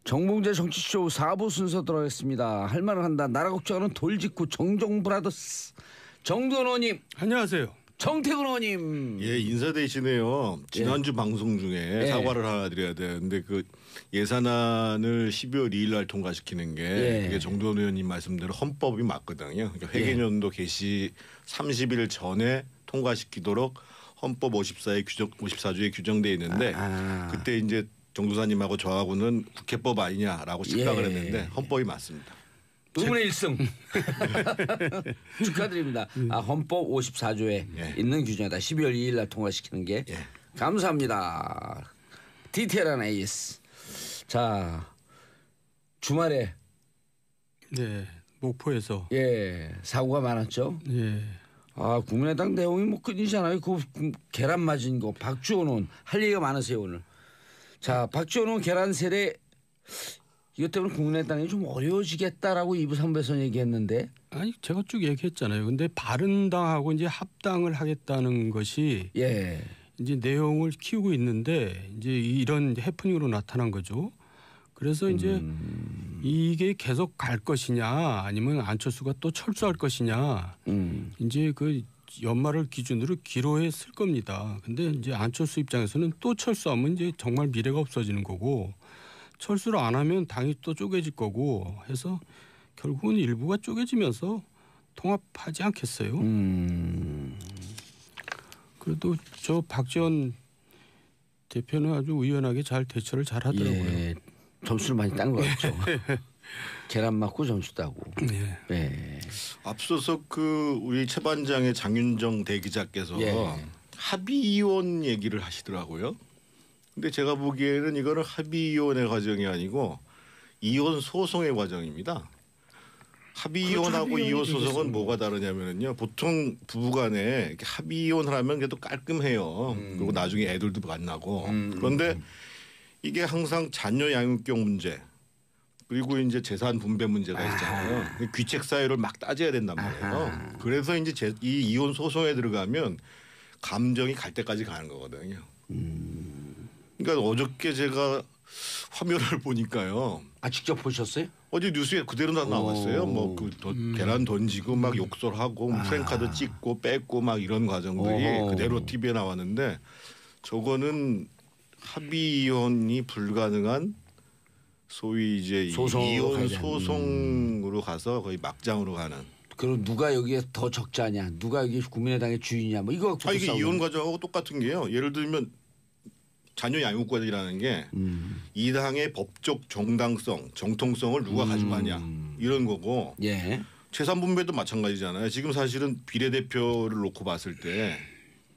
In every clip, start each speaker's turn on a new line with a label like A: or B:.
A: 정봉재 정치쇼 4부 순서 들어가겠습니다. 할 말을 한다. 나라 걱정하는 돌직구 정종브라더스 정두원 의원님.
B: 안녕하세요.
A: 정태근 의원님.
C: 예, 인사되시네요. 지난주 방송 중에 사과를 하나 드려야 되는데 그 예산안을 12월 2일 날 통과시키는 게 그게 정두원 의원님 말씀대로 헌법이 맞거든요. 그러니까 회계연도 개시 30일 전에 통과시키도록 헌법 54조에 규정돼 있는데 그때 이제 정도사님하고 저하고는 국회법 아니냐라고 생각을 했는데 헌법이 맞습니다.
A: 의문의 1승. 축하드립니다. 헌법 54조에 있는 규정이다. 12월 2일 날 통과시키는 게. 감사합니다. 디테일한 AS. 자, 주말에
B: 목포에서
A: 사고가 많았죠. 국민의당 내용이 뭐 끊이잖아요. 그 계란 맞은 거 박주원 의원 할 얘기가 많으세요 오늘. 자, 박주원 의원 계란 세례 이것 때문에 국민의당이 좀 어려워지겠다라고 2부 3부에서 얘기했는데.
B: 아니 제가 쭉 얘기했잖아요. 근데 바른당하고 이제 합당을 하겠다는 것이 이제 내용을 키우고 있는데 이제 이런 해프닝으로 나타난 거죠. 그래서 이제 이게 계속 갈 것이냐 아니면 안철수가 또 철수할 것이냐 이제 그 연말을 기준으로 기로에 쓸 겁니다. 근데 이제 안철수 입장에서는 또 철수하면 이제 정말 미래가 없어지는 거고 철수를 안 하면 당이 또 쪼개질 거고 해서 결국은 일부가 쪼개지면서 통합하지 않겠어요. 그래도 저 박지원 대표는 아주 의연하게 잘 대처를 잘 하더라고요.
A: 점수를 많이 딴 것 같죠. 계란 맞고 점수 따고.
C: 앞서서 그 우리 최반장의 장윤정 대기자께서 합의이혼 얘기를 하시더라고요. 근데 제가 보기에는 이거는 합의이혼의 과정이 아니고 이혼 소송의 과정입니다. 합의이혼하고 이혼 소송은 뭐가 다르냐면요. 보통 부부간에 이렇게 합의이혼을 하면 그래도 깔끔해요. 그리고 나중에 애들도 만나고. 그런데 이게 항상 자녀 양육경 문제 그리고 이제 재산 분배 문제가 있잖아요. 귀책 사유를 막 따져야 된단 말이에요. 그래서 이제 이 이혼 소송에 들어가면 감정이 갈 때까지 가는 거거든요. 그러니까 어저께 제가 화면을 보니까요.
A: 직접 보셨어요?
C: 어제 뉴스에 그대로 다 나왔어요. 뭐 그 계란 던지고 막 욕설하고 프랭카드 찍고 뺏고 막 이런 과정들이 그대로 TV에 나왔는데 저거는 합의 이혼이 불가능한 소위 이제 이혼 소송으로 가서 거의 막장으로 가는.
A: 그럼 누가 여기에 더 적자냐, 누가 여기 국민의당의 주인이냐, 뭐 이거.
C: 이게 이혼 과정하고 똑같은 게요. 예를 들면 자녀 양육권이라는 게 이 당의 법적 정당성, 정통성을 누가 가져가냐 이런 거고. 재산 분배도 마찬가지잖아요. 지금 사실은 비례대표를 놓고 봤을 때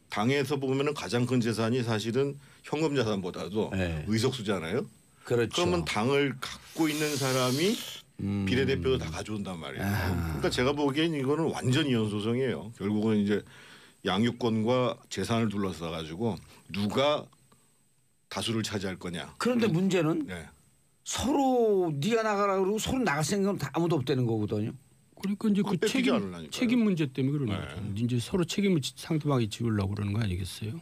C: 당에서 보면은 가장 큰 재산이 사실은 현금 자산보다도 의석수잖아요.
A: 그렇죠.
C: 그러면 당을 갖고 있는 사람이 비례대표도 다 가져온단 말이에요. 그러니까 제가 보기엔 이거는 완전 이혼 소송이에요. 결국은 이제 양육권과 재산을 둘러싸 가지고 누가 다수를 차지할 거냐.
A: 그런데 문제는 서로 네가 나가라 그러고 서로 나갈 생각은 다 아무도 없다는 거거든요.
B: 그러니까 이제 그 책임 문제 때문에 그러는 거죠. 이제 서로 책임을 상대방이 지우려고 그러는 거 아니겠어요?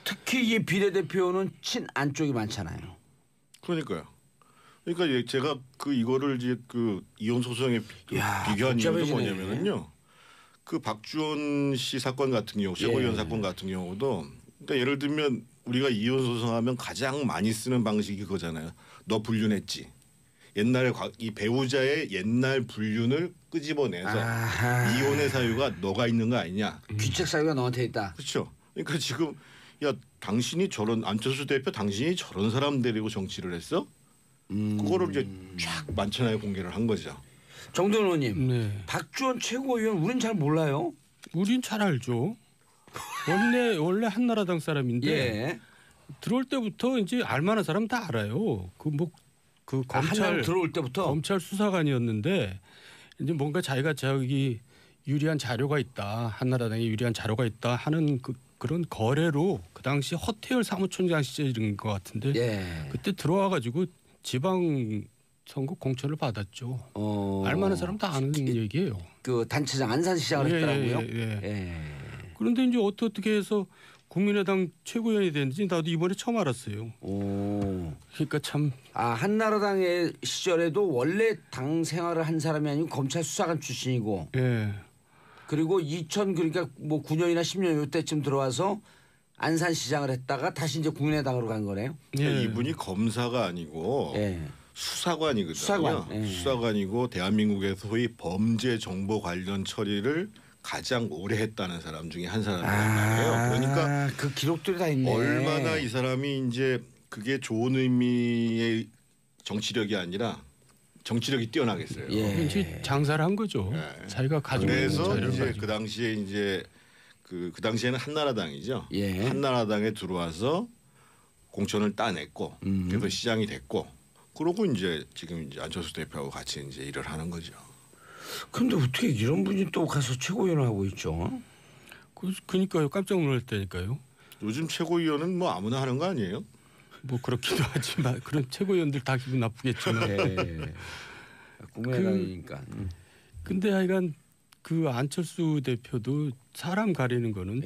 A: 특히 이 비례대표는 친안쪽이 많잖아요.
C: 그러니까요. 그러니까 제가 그 이거를 이제 그 이혼 소송에 비교한 이유가 뭐냐면요. 그 박주원 씨 사건 같은 경우, 최고위원 사건 같은 경우도 그러니까 예를 들면 우리가 이혼 소송하면 가장 많이 쓰는 방식이 그거잖아요. 너 불륜했지. 옛날에 이 배우자의 옛날 불륜을 끄집어내서 이혼의 사유가 너가 있는 거 아니냐.
A: 귀책 사유가 너한테 있다.
C: 그렇죠. 그러니까 지금 야 당신이 저런 안철수 대표 당신이 저런 사람 데리고 정치를 했어? 그거를 이제 쫙 만천하에 공개를 한 거죠.
A: 정두원 의원님. 박주원 최고위원 우린 잘 몰라요.
B: 우린 잘 알죠. 원래 한나라당 사람인데 들어올 때부터 이제 알만한 사람 다 알아요. 그 검찰
A: 들어올 때부터
B: 검찰 수사관이었는데 이제 뭔가 자기가 저기 유리한 자료가 있다, 한나라당에 유리한 자료가 있다 하는 그런 거래로 그 당시 허태열 사무총장 시절인 것 같은데 그때 들어와가지고 지방 선거 공천을 받았죠. 알만한 사람 다 아는 얘기예요.
A: 그 단체장 안산시장을 했더라고요.
B: 그런데 이제 어떻게 해서 국민의당 최고위원이 됐는지 나도 이번에 처음 알았어요. 오. 그러니까 참.
A: 한나라당의 시절에도 원래 당 생활을 한 사람이 아니고 검찰 수사관 출신이고. 예. 그리고 2000 그러니까 뭐 9년이나 10년 이때쯤 들어와서 안산시장을 했다가 다시 이제 국민의당으로 간 거네요.
C: 예. 이분이 검사가 아니고 수사관이거든요. 수사관이고 대한민국에서 소위 범죄 정보 관련 처리를 가장 오래 했다는 사람 중에 한 사람이에요. 그러니까
A: 그 기록들이 다 있네.
C: 얼마나 이 사람이 이제 그게 좋은 의미의 정치력이 아니라 정치력이 뛰어나겠어요.
B: 예. 장사를 한 거죠. 자기가 가지고 있는
C: 그래서
B: 자료를
C: 이제
B: 가지고.
C: 그 당시에 이제 그 당시에는 한나라당이죠. 한나라당에 들어와서 공천을 따냈고 그래서 시장이 됐고 그러고 이제 지금 이제 안철수 대표하고 같이 이제 일을 하는 거죠.
A: 근데 어떻게 이런 분이 또 가서 최고위원을 하고 있죠?
B: 그러니까요. 깜짝 놀랐다니까요.
C: 요즘 최고위원은 뭐 아무나 하는 거 아니에요?
B: 뭐 그렇기도 하지만 그런 최고위원들 다 기분 나쁘겠지만.
A: 국민의당이니까.
B: 근데 하여간 그 안철수 대표도 사람 가리는 거는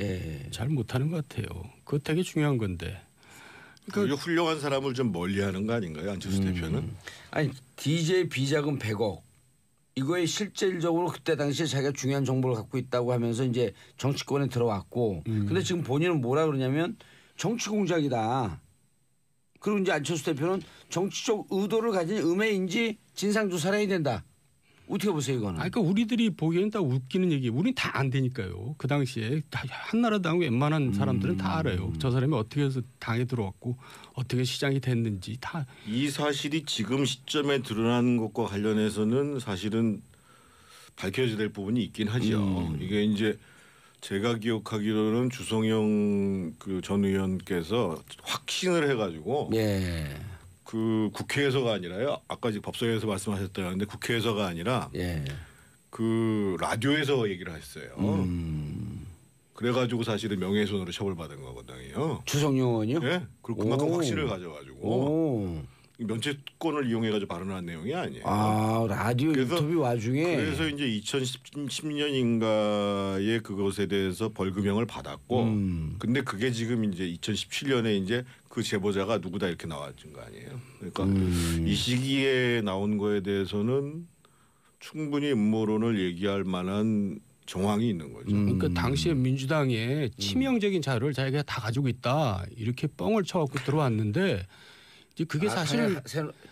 B: 잘 못하는 것 같아요. 그거 되게 중요한 건데.
C: 그러니까 훌륭한 사람을 좀 멀리하는 거 아닌가요, 안철수 대표는?
A: 아니 DJ 비자금 100억 이거에 실질적으로 그때 당시에 자기가 중요한 정보를 갖고 있다고 하면서 이제 정치권에 들어왔고, 근데 지금 본인은 뭐라 그러냐면 정치 공작이다. 그리고 이제 안철수 대표는 정치적 의도를 가진 음해인지 진상 조사를 해야 된다. 어떻게 보세요 이거는?
B: 그러니까 우리들이 보기에는 다 웃기는 얘기. 우린 다 안 되니까요. 그 당시에 다 한나라당 웬만한 사람들은 다 알아요. 저 사람이 어떻게 해서 당에 들어왔고 어떻게 시장이 됐는지 다.
C: 이 사실이 지금 시점에 드러나는 것과 관련해서는 사실은 밝혀져야 될 부분이 있긴 하죠. 이게 이제 제가 기억하기로는 주성영 그 전 의원께서 확신을 해가지고. 그 국회에서가 아니라요. 아까 지금 법사위에서 말씀하셨다는데 국회에서가 아니라 그 라디오에서 얘기를 했어요. 그래가지고 사실은 명예훼손으로 처벌받은 거거든요.
A: 주성용 의원이요?
C: 네. 그리고 그만큼 확신을 가져가지고 면책권을 이용해가지고 발언한 내용이 아니에요.
A: 라디오 인터뷰 와중에.
C: 그래서 이제 2010년인가에 그것에 대해서 벌금형을 받았고, 근데 그게 지금 이제 2017년에 이제 그 제보자가 누구다 이렇게 나왔던 거 아니에요. 그러니까 이 시기에 나온 거에 대해서는 충분히 음모론을 얘기할 만한 정황이 있는 거죠.
B: 그러니까 당시에 민주당에 치명적인 자료를 자기가 다 가지고 있다 이렇게 뻥을 쳐갖고 들어왔는데. 이제 그게 사실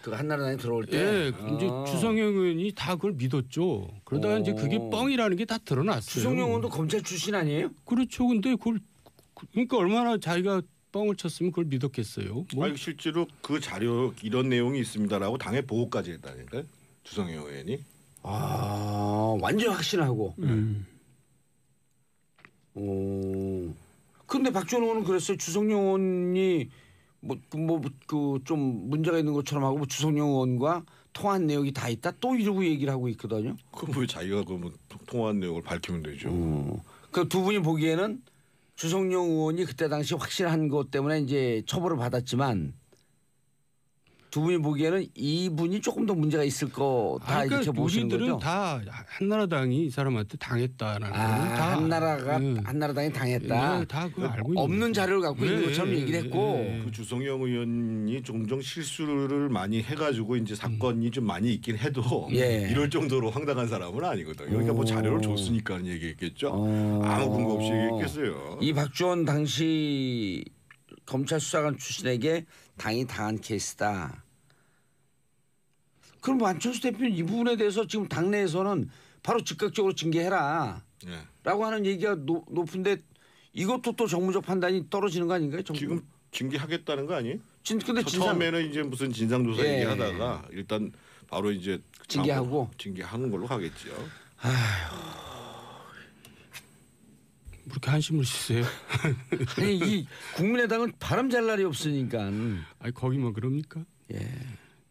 A: 그 한나라당에 들어올 때
B: 이제 주성영 의원이 다 그걸 믿었죠. 그러다가 이제 그게 뻥이라는 게 다 드러났어요.
A: 주성영 의원도 검찰 출신 아니에요?
B: 그렇죠. 근데 그걸 그러니까 얼마나 자기가 뻥을 쳤으면 그걸 믿었겠어요.
C: 아니, 실제로 그 자료 이런 내용이 있습니다라고 당에 보고까지 했다니까요. 주성영 의원이.
A: 완전 확신하고. 근데 박지원 의원은 그랬어요. 주성영 의원이 그 좀 문제가 있는 것처럼 하고 주성영 의원과 통화한 내용이 다 있다 또 이러고 얘기를 하고 있거든요.
C: 그럼 왜 자기가 그러면 통화한 내용을 밝히면 되죠.
A: 그 두 분이 보기에는 주성영 의원이 그때 당시 확실한 것 때문에 이제 처벌을 받았지만 두 분이 보기에는 이분이 조금 더 문제가 있을 거다 이렇게 보시는 거죠.
B: 우리들은 다 한나라당이 이 사람한테 당했다는 다
A: 한나라당이 당했다.
B: 다 그거 알고
A: 없는 자료를 갖고 있는 것처럼 얘기를 했고
C: 그 주성영 의원이 종종 실수를 많이 해가지고 이제 사건이 좀 많이 있긴 해도 이럴 정도로 황당한 사람은 아니거든요. 그러니까 뭐 자료를 줬으니까 얘기했겠죠. 아무 근거 없이 얘기했겠어요.
A: 이 박지원 당시 검찰 수사관 출신에게 당이 당한 케이스다. 그럼 안철수 대표는 이 부분에 대해서 지금 당내에서는 바로 즉각적으로 징계해라 라고 하는 얘기가 높은데 이것도 또 정무적 판단이 떨어지는 거 아닌가요?
C: 지금 징계하겠다는 거 아니에요?
A: 근데
C: 처음에는 이제 무슨 진상조사 얘기하다가 일단 바로 이제 징계하는 걸로 가겠죠.
B: 그렇게 한심을 쓰세요?
A: 아니 이 국민의당은 바람 잘 날이 없으니까.
B: 아니 거기만 그럽니까?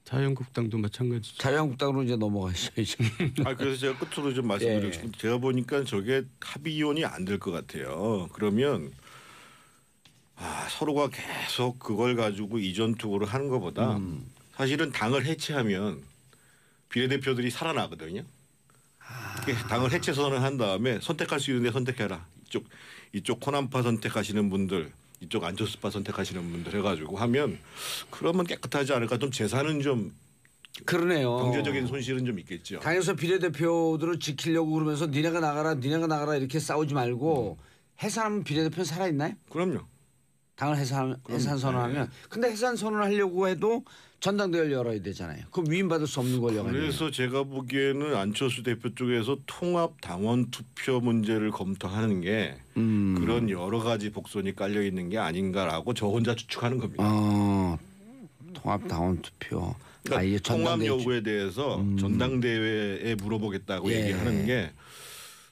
B: 자유한국당도 마찬가지죠.
A: 자유한국당으로 이제 넘어가셔야죠.
C: 그래서 제가 끝으로 좀 말씀드리고 싶은데 제가 보니까 저게 합의이혼이 안 될 것 같아요. 그러면 서로가 계속 그걸 가지고 이전 투구를 하는 것보다 사실은 당을 해체하면 비례대표들이 살아나거든요. 당을 해체 선언을 한 다음에 선택할 수 있는데 선택해라. 이쪽 호남파 선택하시는 분들, 이쪽 안철수파 선택하시는 분들 해가지고 하면 그러면 깨끗하지 않을까. 좀 재산은 좀
A: 그러네요.
C: 경제적인 손실은 좀 있겠죠.
A: 당에서 비례대표들을 지키려고 그러면서 니네가 나가라 이렇게 싸우지 말고 해산하면 비례대표는 살아있나요?
C: 그럼요.
A: 당을 해산 선언하면. 네. 근데 해산 선언하려고 해도 전당대회를 열어야 되잖아요. 그럼 위임받을 수 없는 권력 아니에요.
C: 그래서 제가 보기에는 안철수 대표 쪽에서 통합 당원 투표 문제를 검토하는 게 그런 여러 가지 복선이 깔려 있는 게 아닌가라고 저 혼자 추측하는 겁니다.
A: 통합 당원 투표.
C: 그러니까 통합 여부에 대해서 전당대회에 물어보겠다고 얘기하는 게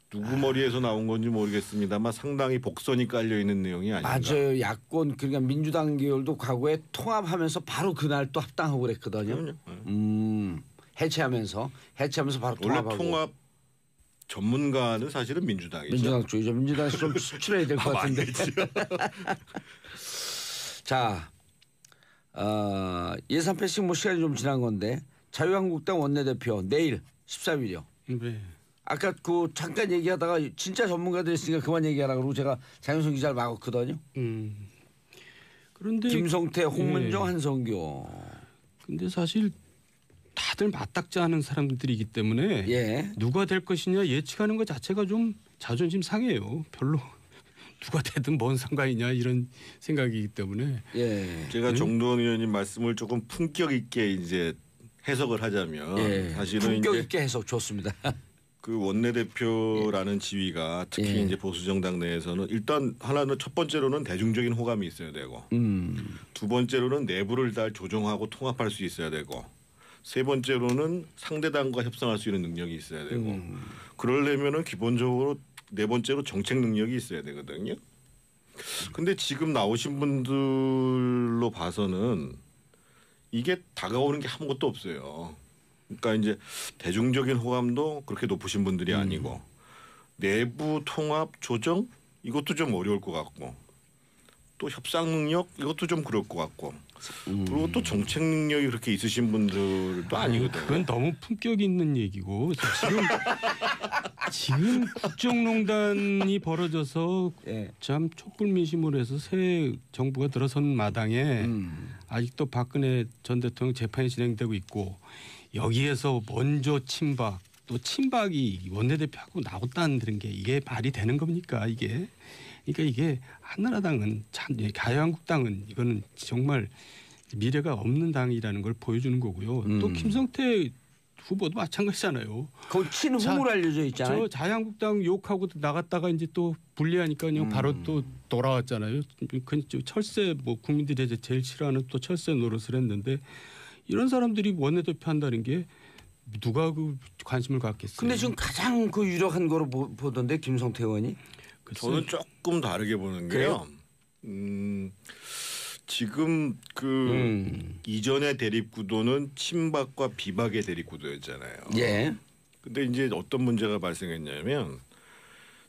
C: 누구 머리에서 나온 건지 모르겠습니다만 상당히 복선이 깔려 있는 내용이 아닌가.
A: 맞아요. 야권 그러니까 민주당 계열도 과거에 통합하면서 바로 그날 또 합당하고 그랬거든요. 해체하면서 바로 통합하고.
C: 원래 통합 전문가는 사실은 민주당이죠.
A: 민주당 쪽이죠. 민주당에서 좀 수출해야 될 것 같은데. 자, 예산 패싱 뭐 시간이 좀 지난 건데 자유한국당 원내대표 내일 14일이요.
B: 네.
A: 아까 그 잠깐 얘기하다가 진짜 전문가들 있으니까 그만 얘기하라 그러고 제가 장윤성 기자를 막았거든요.
B: 그런데
A: 김성태, 홍문종, 한성교.
B: 근데 사실 다들 맞닥지 않은 사람들이기 때문에 누가 될 것이냐 예측하는 것 자체가 좀 자존심 상해요. 별로 누가 되든 뭔 상관이냐 이런 생각이기 때문에.
C: 제가 정도원 의원님 말씀을 조금 품격 있게 이제 해석을 하자면 사실은
A: 품격 있게 해석 좋습니다.
C: 그 원내대표라는 지위가 특히 이제 보수정당 내에서는 일단 하나는 첫 번째로는 대중적인 호감이 있어야 되고 두 번째로는 내부를 잘 조정하고 통합할 수 있어야 되고 세 번째로는 상대당과 협상할 수 있는 능력이 있어야 되고 그러려면은 기본적으로 네 번째로 정책 능력이 있어야 되거든요. 근데 지금 나오신 분들로 봐서는 이게 다가오는 게 아무것도 없어요. 그러니까 이제 대중적인 호감도 그렇게 높으신 분들이 아니고 내부 통합 조정 이것도 좀 어려울 것 같고 또 협상 능력 이것도 좀 그럴 것 같고 그리고 또 정책 능력이 그렇게 있으신 분들도 아니거든요.
B: 그건 너무 품격 있는 얘기고 지금 국정농단이 벌어져서 참 촛불민심으로 해서 새 정부가 들어선 마당에 아직도 박근혜 전 대통령 재판이 진행되고 있고 여기에서 먼저 친박 또 친박이 원내대표하고 나왔다는 게 이게 말이 되는 겁니까 이게? 그러니까 이게 한나라당은 참 자유한국당은 이거는 정말 미래가 없는 당이라는 걸 보여주는 거고요. 또 김성태 후보도 마찬가지잖아요.
A: 거기 친후로 알려져 있잖아요.
B: 저 자유한국당 욕하고 나갔다가 이제 또 분리하니까 그냥 바로 또 돌아왔잖아요. 그 철새 뭐 국민들이 이제 제일 싫어하는 또 철새 노릇을 했는데 이런 사람들이 원내대표 한다는 게 누가 그 관심을 갖겠어요.
A: 근데 지금 가장 그 유력한 거로 보던데 김성태 의원이.
C: 저는 조금 다르게 보는 게요. 지금 그 이전의 대립 구도는 친박과 비박의 대립 구도였잖아요. 근데 이제 어떤 문제가 발생했냐면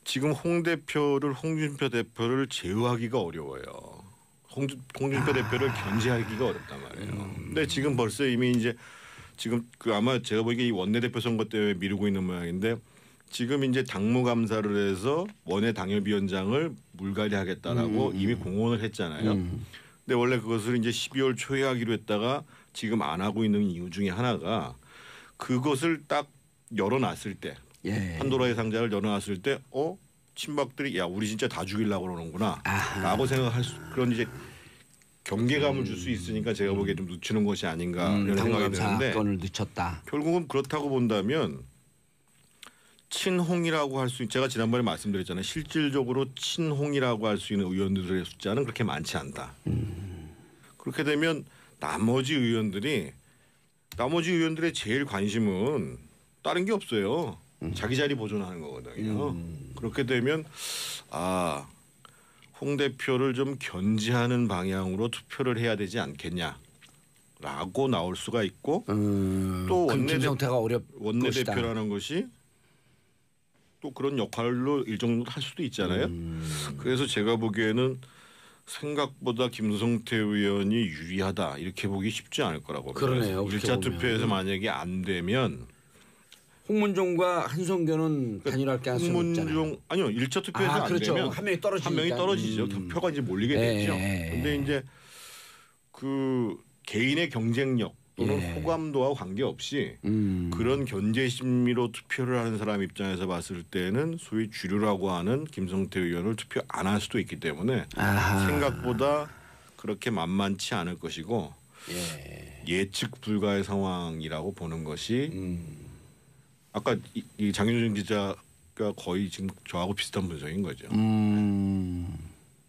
C: 지금 홍 준표 대표를 제어하기가 어려워요. 홍 준표 대표를 견제하기가 어렵단 말이에요. 근데 지금 벌써 이미 이제 지금 그 아마 제가 보기에 이 원내대표 선거 때문에 미루고 있는 모양인데 지금 이제 당무감사를 해서 원내 당협위원장을 물갈이하겠다라고 이미 공언을 했잖아요. 근데 원래 그것을 이제 12월 초에 하기로 했다가 지금 안 하고 있는 이유 중에 하나가 그것을 딱 열어놨을 때 판도라의 상자를 열어놨을 때 친박들이 야 우리 진짜 다 죽이려고 그러는구나라고 생각할 그런 이제 경계감을 줄 수 있으니까 제가 보기에 좀 늦추는 것이 아닌가 이런 생각이 드는데
A: 늦췄다.
C: 결국은 그렇다고 본다면 친홍이라고 할 수 제가 지난번에 말씀드렸잖아요. 실질적으로 친홍이라고 할 수 있는 의원들의 숫자는 그렇게 많지 않다. 그렇게 되면 나머지 의원들의 제일 관심은 다른 게 없어요. 자기 자리 보존하는 거거든요. 그렇게 되면 홍 대표를 좀 견제하는 방향으로 투표를 해야 되지 않겠냐라고 나올 수가 있고 또 원내대표라는 것이 또 그런 역할로 일정도 할 수도 있잖아요. 그래서 제가 보기에는 생각보다 김성태 의원이 유리하다 이렇게 보기 쉽지 않을 거라고
A: 그러네요.
C: 봅니다. 1차 투표에서 만약에 안 되면
A: 홍문종과 한성교는 단일화할 가능성이 없잖아요.
C: 아니요. 1차 투표에서 안
A: 그렇죠.
C: 되면
A: 한 명이 떨어지니까.
C: 한 명이 떨어지죠. 표가 이제 몰리게 되죠. 그런데 이제 그 개인의 경쟁력 또는 호감도와 관계없이 그런 견제 심리로 투표를 하는 사람 입장에서 봤을 때는 소위 주류라고 하는 김성태 의원을 투표 안 할 수도 있기 때문에 생각보다 그렇게 만만치 않을 것이고 예측 불가의 상황이라고 보는 것이 아까 이 장윤정 기자가 거의 지금 저하고 비슷한 분석인 거죠.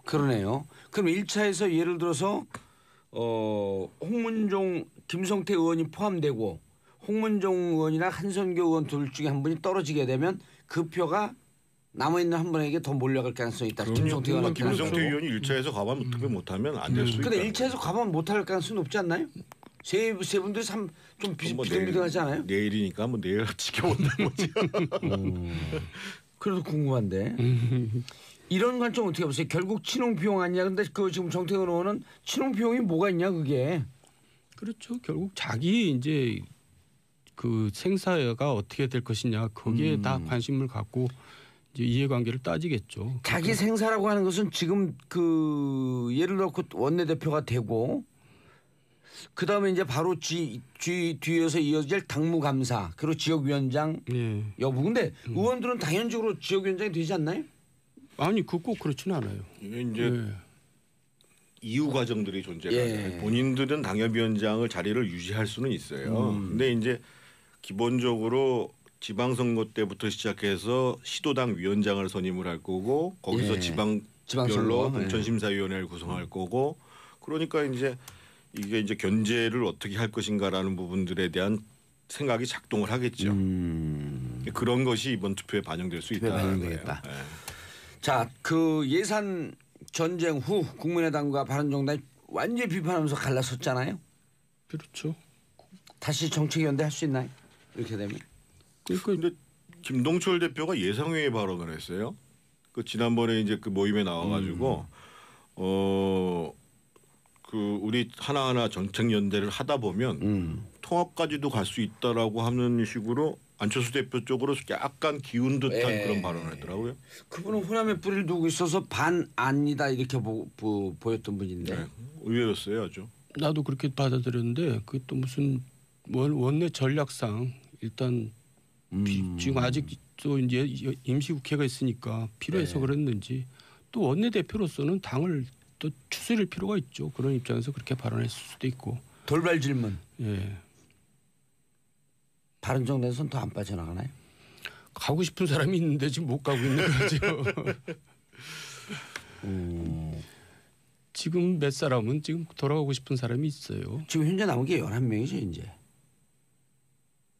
A: 그러네요. 그럼 1차에서 예를 들어서 홍문종, 김성태 의원이 포함되고 홍문종 의원이나 한선교 의원 둘 중에 한 분이 떨어지게 되면 그 표가 남아있는 한 분에게 더 몰려갈 가능성이 있다. 김성태
C: 의원이 1차에서 과반 투표 못하면 안 될 수 있다.
A: 근데 1차에서 과반 못할 가능성이 높지 않나요? 세 분들이 좀 비등비등하지 않아요?
C: 내일이니까 뭐 내일 지켜본다는 거죠.
A: 그래도 궁금한데. 이런 관점 어떻게 보세요? 결국 친홍 비용 아니냐? 근데 그 지금 정태근 의원은 친홍 비용이 뭐가 있냐 그게?
B: 그렇죠. 결국 자기 이제 그 생사가 어떻게 될 것이냐 거기에 다 관심을 갖고 이제 이해관계를 따지겠죠.
A: 자기 생사라고 하는 것은 지금 그 예를 들어 원내대표가 되고 그 다음에 이제 바로 뒤에서 이어질 당무감사 그리고 지역위원장 여부. 근데 의원들은 당연적으로 지역위원장이 되지 않나요?
B: 아니 그 꼭 그렇지는 않아요.
C: 이게 이제 이후 과정들이 존재해요. 본인들은 당협위원장을 자리를 유지할 수는 있어요. 근데 이제 기본적으로 지방선거 때부터 시작해서 시도당 위원장을 선임을 할 거고 거기서 지방별로 공천심사위원회를 구성할 거고 그러니까 이제 이게 이제 견제를 어떻게 할 것인가라는 부분들에 대한 생각이 작동을 하겠죠. 그런 것이 이번 투표에 반영될 수 있다는 거예요.
A: 자, 그 예산 전쟁 후 국민의당과 바른정당이 완전히 비판하면서 갈라섰잖아요.
B: 그렇죠.
A: 다시 정책연대 할 수 있나요? 이렇게 되면.
C: 그런데 김동철 대표가 예상외의 발언을 했어요. 그 지난번에 이제 그 모임에 나와가지고 그 우리 하나하나 정책 연대를 하다 보면 통합까지도 갈 수 있다라고 하는 식으로 안철수 대표 쪽으로 약간 기운 듯한 그런 발언을 했더라고요.
A: 그분은 호남에 뿌리를 두고 있어서 반안이다 이렇게 보였던 분인데.
C: 네, 의외였어요 아주.
B: 나도 그렇게 받아들였는데 그게 또 무슨 원내 전략상 일단 지금 아직 또 이제 임시국회가 있으니까 필요해서 그랬는지 또 원내대표로서는 당을 또 추스릴 필요가 있죠. 그런 입장에서 그렇게 발언했을 수도 있고.
A: 돌발 질문.
B: 예.
A: 바른정당에서는 더 안 빠져나가나요?
B: 가고 싶은 사람이 있는데 지금 못 가고 있는 거죠. 지금 몇 사람은 지금 돌아가고 싶은 사람이 있어요.
A: 지금 현재 남은 게 11명이죠 이제.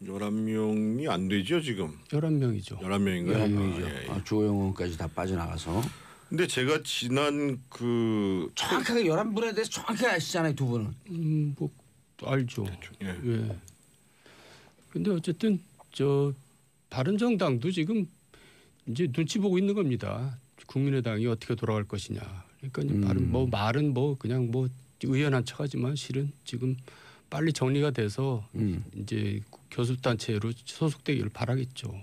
C: 11명이 안 되죠 지금.
B: 11명이죠.
C: 11명인가요?
A: 11명이죠. 주호영원까지 다 빠져나가서. 근데
C: 제가 지난 그
A: 정확하게 11분에 대해서 정확하게 아시잖아요 두 분은.
B: 뭐 알죠. 예. 근데 어쨌든 저 바른정당도 지금 이제 눈치 보고 있는 겁니다. 국민의당이 어떻게 돌아갈 것이냐. 그러니까 말은 그냥 의연한 척하지만 실은 지금 빨리 정리가 돼서 이제 교섭단체로 소속되기를 바라겠죠.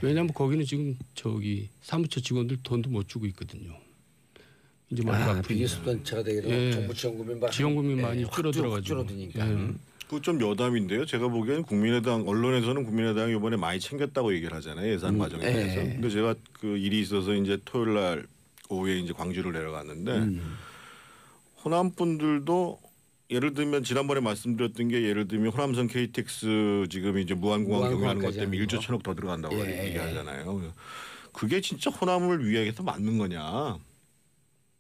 B: 왜냐하면 거기는 지금 사무처 직원들 돈도 못 주고 있거든요. 이제
A: 비교섭단체가 되게 정부
B: 지원금이 많이 줄어들어가지고.
C: 그 좀 여담인데요. 제가 보기에는 국민의당 언론에서는 국민의당이 이번에 많이 챙겼다고 얘기를 하잖아요. 예산 과정에 대해서. 근데 제가 그 일이 있어서 이제 토요일 날 오후에 이제 광주를 내려갔는데 호남 분들도 예를 들면 지난번에 말씀드렸던 게 예를 들면 호남선 KTX 지금 이제 무한공항 경유하는 것 때문에 1조 1천억 더 들어간다고 얘기하잖아요. 그게 진짜 호남을 위해서 맞는 거냐.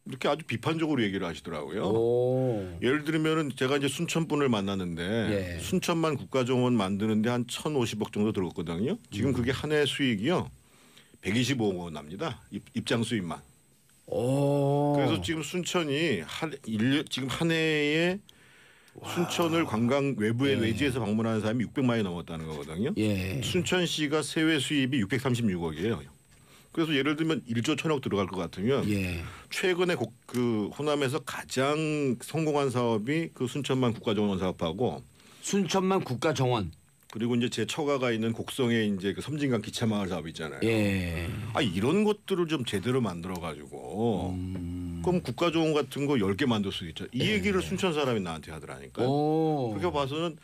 C: 이렇게 아주 비판적으로 얘기를 하시더라고요. 예를 들면은 제가 이제 순천분을 만났는데 순천만 국가정원 만드는데 한 1,050억 정도 들었거든요. 지금 그게 한 해 수익이요 125억 원 납니다. 입장 수입만. 그래서 지금 순천이 지금 한 해에 순천을 관광 외지에서 방문하는 사람이 600만이 넘었다는 거거든요. 순천시가 세외 수입이 636억이에요. 그래서 예를 들면 1조 1천억 들어갈 것 같으면 최근에 그 호남에서 가장 성공한 사업이 그 순천만 국가정원 사업하고
A: 순천만 국가정원
C: 그리고 이제 제 처가가 있는 곡성에 이제 그 섬진강 기차마을 사업 있잖아요.
A: 예.
C: 이런 것들을 좀 제대로 만들어 가지고 그럼 국가조언 같은 거 10개 만들 수 있죠. 이 얘기를 순천 사람이 나한테 하더라니까요. 그렇게 봐서는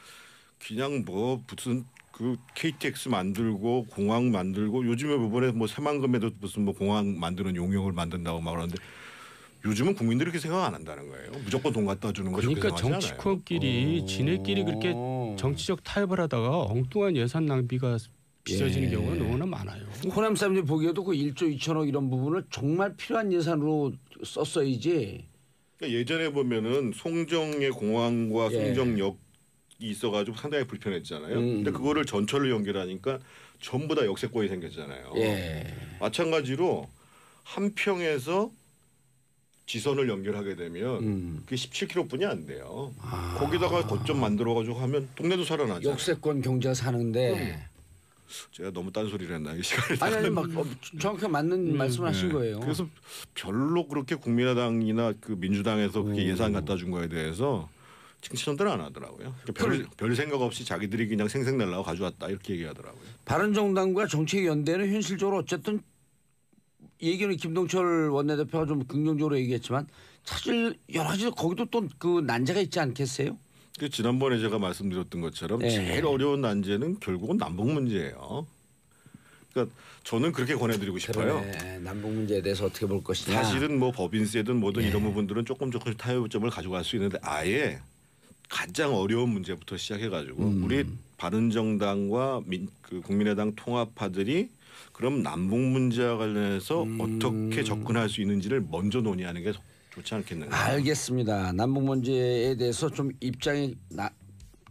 C: 그냥 뭐 무슨 그 KTX 만들고 공항 만들고 요즘에 이번에 뭐 새만금에도 무슨 뭐 공항 만드는 용역을 만든다고 막 그러는데 요즘은 국민들이 그렇게 생각 안 한다는 거예요. 무조건 돈 갖다 주는 거
B: 그러니까 정치권끼리 지네끼리 그렇게 정치적 타협을 하다가 엉뚱한 예산 낭비가 빚어지는 경우가 너무나 많아요.
A: 호남 사람들이 보기에도 그 1조 2천억 이런 부분을 정말 필요한 예산으로 썼어야지.
C: 그러니까 예전에 보면은 송정의 공항과 송정역이 있어가지고 상당히 불편했잖아요. 근데 그거를 전철로 연결하니까 전부 다 역세권이 생겼잖아요. 마찬가지로 한평에서 지선을 연결하게 되면 그게 17km뿐이 안 돼요. 거기다가 거점 만들어가지고 하면 동네도 살아나죠.
A: 역세권 경제가 사는데.
C: 제가 너무 딴소리를 했나 이 시간에.
A: 아니 막 정확히 맞는 말씀을 하신 거예요.
C: 그래서 별로 그렇게 국민의당이나 그 민주당에서 그렇게 예산 갖다 준 거에 대해서 칭찬들 안 하더라고요. 별 생각 없이 자기들이 그냥 생색내려고 가져왔다 이렇게 얘기하더라고요.
A: 바른정당과 정책연대는 현실적으로 어쨌든 얘기는 김동철 원내대표가 좀 긍정적으로 얘기했지만 사실 여러 가지 거기도 또 그 난제가 있지 않겠어요?
C: 지난번에 제가 말씀드렸던 것처럼 제일 어려운 난제는 결국은 남북 문제예요. 그러니까 저는 그렇게 권해드리고 싶어요.
A: 남북 문제에 대해서 어떻게 볼 것이냐.
C: 사실은 뭐 법인세든 뭐든 이런 부분들은 조금씩 타협점을 가져갈 수 있는데 아예 가장 어려운 문제부터 시작해가지고 우리 바른정당과 그 국민의당 통합파들이 그럼 남북 문제와 관련해서 어떻게 접근할 수 있는지를 먼저 논의하는 게 좋지 않겠는가.
A: 알겠습니다. 남북 문제에 대해서 좀 입장이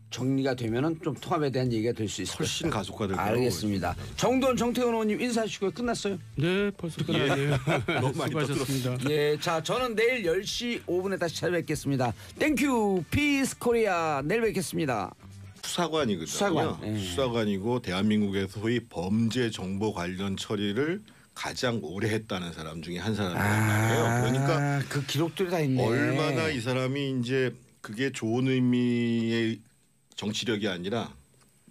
A: 정리가 되면은 좀 통합에 대한 얘기가 될 수 있을 것입니다.
C: 훨씬 가속화될 거라고.
A: 알겠습니다. 정돈 정태근 의원님 인사하시고요. 끝났어요?
B: 네, 벌써 끝났네요.
C: 너무 많이
B: 수고하셨습니다.
A: 예, 자 저는 내일 10시 5분에 다시 찾아뵙겠습니다. 땡큐 피스 코리아. 내일 뵙겠습니다.
C: 수사관이거든요.
A: 수사관.
C: 수사관이고 대한민국에서 소위 범죄 정보 관련 처리를 가장 오래 했다는 사람 중에 한 사람이란 말이에요. 그러니까
A: 그 기록들이 다 있네.
C: 얼마나 이 사람이 이제 그게 좋은 의미의 정치력이 아니라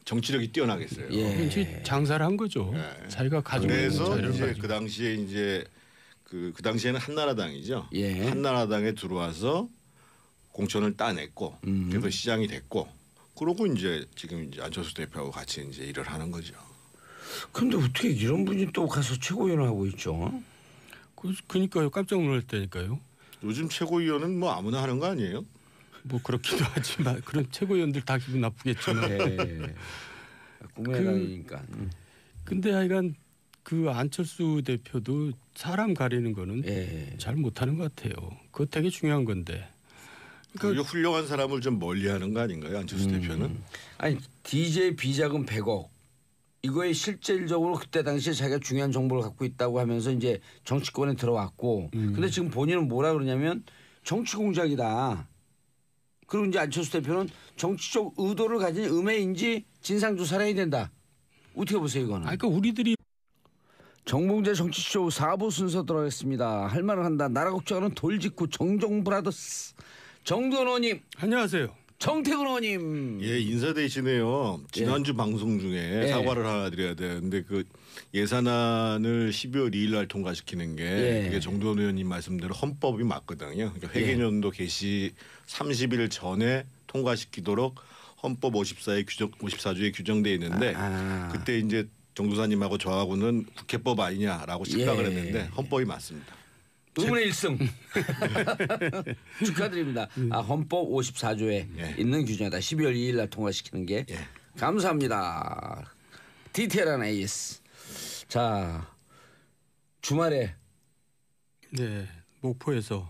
C: 정치력이 뛰어나겠어요.
B: 이제 장사를 한 거죠. 자기가 가지고 있는
C: 그래서
B: 자료를
C: 이제
B: 가지고.
C: 그 당시에 이제 그 당시에는 한나라당이죠. 한나라당에 들어와서 공천을 따냈고 그래서 시장이 됐고 그러고 이제 지금 이제 안철수 대표하고 같이 이제 일을 하는 거죠.
A: 근데 어떻게 이런 분이 또 가서 최고위원을 하고 있죠?
B: 그러니까요. 깜짝 놀랐다니까요.
C: 요즘 최고위원은 뭐 아무나 하는 거 아니에요?
B: 뭐 그렇기도 하지만 그런 최고위원들 다 기분 나쁘겠지만.
A: 국민의당이니까.
B: 근데 하여간 그 안철수 대표도 사람 가리는 거는 잘 못하는 것 같아요. 그거 되게 중요한 건데.
C: 그러니까 훌륭한 사람을 좀 멀리하는 거 아닌가요, 안철수 대표는?
A: 아니 DJ 비자금 100억 이거에 실질적으로 그때 당시에 자기가 중요한 정보를 갖고 있다고 하면서 이제 정치권에 들어왔고, 근데 지금 본인은 뭐라 그러냐면 정치 공작이다. 그리고 이제 안철수 대표는 정치적 의도를 가진 음해인지 진상 조사를 해야 된다. 어떻게 보세요 이거는?
B: 그러니까 우리들이
A: 정봉재 정치쇼 4부 순서 들어가겠습니다. 할 말을 한다. 나라 걱정하는 돌직구 정정 브라더스 정돈 의원님.
B: 안녕하세요.
A: 정태근 의원님.
C: 예, 인사되시네요. 지난주 방송 중에 사과를 하나 드려야 되는데 그 예산안을 12월 2일 날 통과시키는 게 그게 정돈 의원님 말씀대로 헌법이 맞거든요. 그러니까 회계연도 개시 30일 전에 통과시키도록 헌법 54조에 규정돼 있는데 그때 이제 정도사님하고 저하고는 국회법 아니냐라고 착각을 했는데 헌법이 맞습니다.
A: 의문의 1승. 축하드립니다. 헌법 54조에 있는 규정이다. 12월 2일 날 통과시키는 게. 감사합니다. 디테일한 AS. 자 주말에
B: 목포에서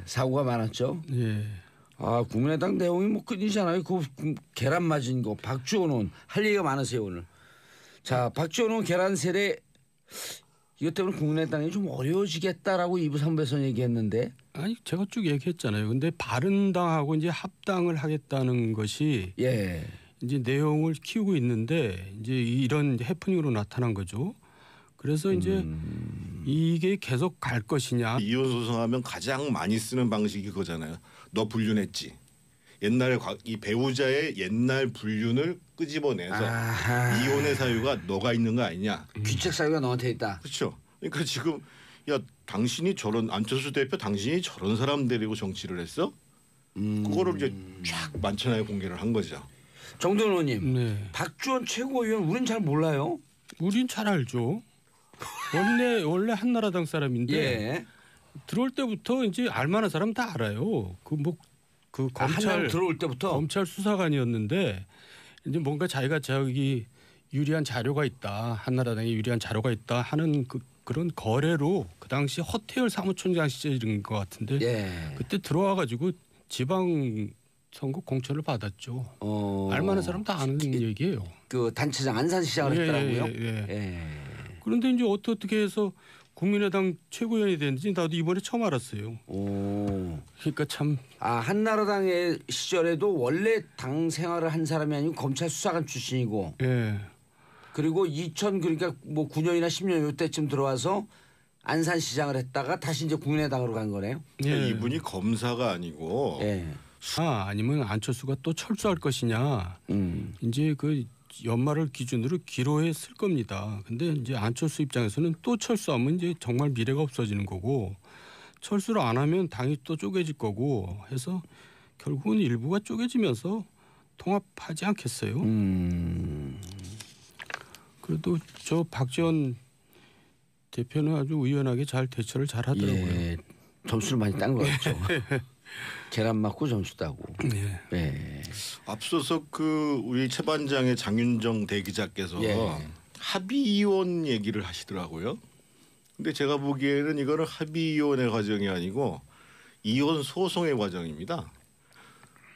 A: 사고가 많았죠. 국민의당 내용이 뭐 끊이잖아요. 그 계란 맞은 거 박주호는 할 얘기가 많으세요 오늘. 자 박주호는 계란 세례 이것 때문에 국민의당이 좀 어려워지겠다라고 2부 3부에서 얘기했는데.
B: 아니 제가 쭉 얘기했잖아요. 근데 바른당하고 이제 합당을 하겠다는 것이 이제 내용을 키우고 있는데 이제 이런 해프닝으로 나타난 거죠. 그래서 이제 이게 계속 갈 것이냐.
C: 이혼 소송하면 가장 많이 쓰는 방식이 그거잖아요. 너 불륜했지. 옛날에 이 배우자의 옛날 불륜을 끄집어내서 이혼의 사유가 너가 있는 거 아니냐.
A: 귀책 사유가 너한테 있다.
C: 그렇죠. 그러니까 지금 야 당신이 저런 안철수 대표 당신이 저런 사람 데리고 정치를 했어? 그거를 이제 쫙 만천하에 공개를 한 거죠.
A: 정돈 의원님,
B: 네.
A: 박지원 최고위원 우린 잘 몰라요.
B: 우린 잘 알죠. 원래 한나라당 사람인데
A: 예.
B: 들어올 때부터 이제 알만한 사람 다 알아요. 그 검찰
A: 들어올 때부터
B: 검찰 수사관이었는데 이제 뭔가 자기가 저기 유리한 자료가 있다, 한나라당에 유리한 자료가 있다 하는 그런 거래로 그 당시 허태열 사무총장 시절인 것 같은데
A: 예.
B: 그때 들어와가지고 지방 선거 공천을 받았죠. 알만한 사람 다 아는 얘기예요.
A: 그 단체장 안산시장을 했더라고요.
B: 예. 그런데 이제 어떻게 해서 국민의당 최고위원이 됐는지 나도 이번에 처음 알았어요. 그러니까 참.
A: 한나라당의 시절에도 원래 당 생활을 한 사람이 아니고 검찰 수사관 출신이고.
B: 예.
A: 그리고 그러니까 뭐 9년이나 10년 요때쯤 들어와서 안산시장을 했다가 다시 이제 국민의당으로 간 거네요.
C: 예. 이분이 검사가 아니고.
A: 예.
B: 아니면 안철수가 또 철수할 것이냐. 이제 그 연말을 기준으로 기로에 쓸 겁니다. 근데 이제 안철수 입장에서는 또 철수하면 이제 정말 미래가 없어지는 거고 철수를 안 하면 당이 또 쪼개질 거고 해서 결국은 일부가 쪼개지면서 통합하지 않겠어요. 그래도 저 박지원 대표는 아주 의연하게 잘 대처를 잘 하더라고요.
A: 예. 점수를 많이 딴 것 같죠. 계란 맞고 점수 따고.
B: 네.
A: 네.
C: 앞서서 그 우리 최반장의 장윤정 대기자께서 합의 이혼 얘기를 하시더라고요. 근데 제가 보기에는 이거는 합의 이혼의 과정이 아니고 이혼 소송의 과정입니다.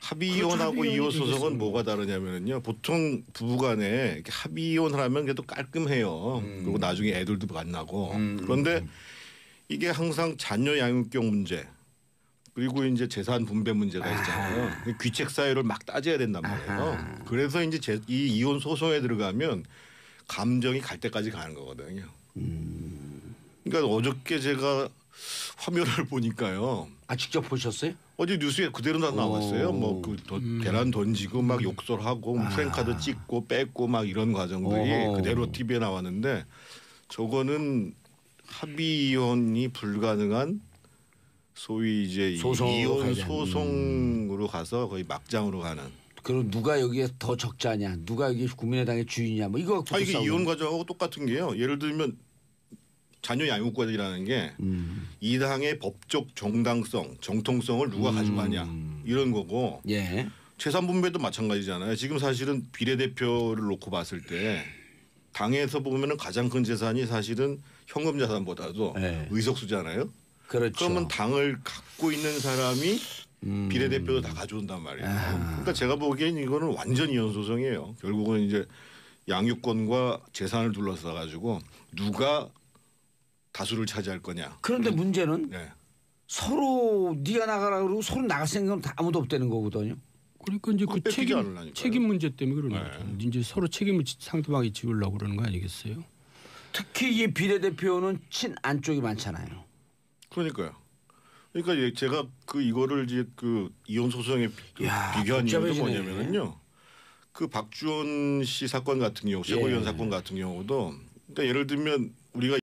C: 합의 이혼하고 이혼 소송은 뭐가 다르냐면요. 보통 부부간에 이렇게 합의 이혼을 하면 그래도 깔끔해요. 그리고 나중에 애들도 만나고. 그런데 이게 항상 자녀 양육경 문제. 그리고 이제 재산 분배 문제가 있잖아요. 귀책 사유를 막 따져야 된단 말이에요. 그래서 이제 이 이혼 소송에 들어가면 감정이 갈 때까지 가는 거거든요. 그러니까 어저께 제가 화면을 보니까요.
A: 직접 보셨어요?
C: 어제 뉴스에 그대로 다 나왔어요. 뭐 그 계란 던지고 막 욕설하고 프랭카드 찍고 뺏고 막 이런 과정들이 그대로 TV에 나왔는데 저거는 합의 이혼이 불가능한 소위 이제 이혼 소송으로 가서 거의 막장으로 가는.
A: 그럼 누가 여기에 더 적자냐? 누가 여기 국민의당의 주인이냐? 뭐 이거
C: 이게 이혼 과정하고 똑같은 게요. 예를 들면 자녀 양육권이라는 게 이 당의 법적 정당성, 정통성을 누가 가져가냐 이런 거고.
A: 예.
C: 재산 분배도 마찬가지잖아요. 지금 사실은 비례대표를 놓고 봤을 때 당에서 보면은 가장 큰 재산이 사실은 현금 자산보다도 의석수잖아요.
A: 그렇죠.
C: 그러면 당을 갖고 있는 사람이 비례대표도 다 가져온단 말이에요. 그러니까 제가 보기엔 이거는 완전 이혼 소송이에요. 결국은 이제 양육권과 재산을 둘러싸 가지고 누가 다수를 차지할 거냐.
A: 그런데 문제는 서로 네가 나가라 그러고 서로 나갈 생각은 다 아무도 없다는 거거든요.
B: 그러니까 이제 그 책임 문제 때문에 그러는 거죠. 이제 서로 책임을 상대방이 지우려고 그러는 거 아니겠어요?
A: 특히 이 비례대표는 친안 쪽이 많잖아요.
C: 그러니까요. 그러니까 제가 이거를 이제 이혼 소송에 비교한 이유도 뭐냐면요. 그 박지원 씨 사건 같은 경우, 최고위원 사건 같은 경우도 그러니까 예를 들면 우리가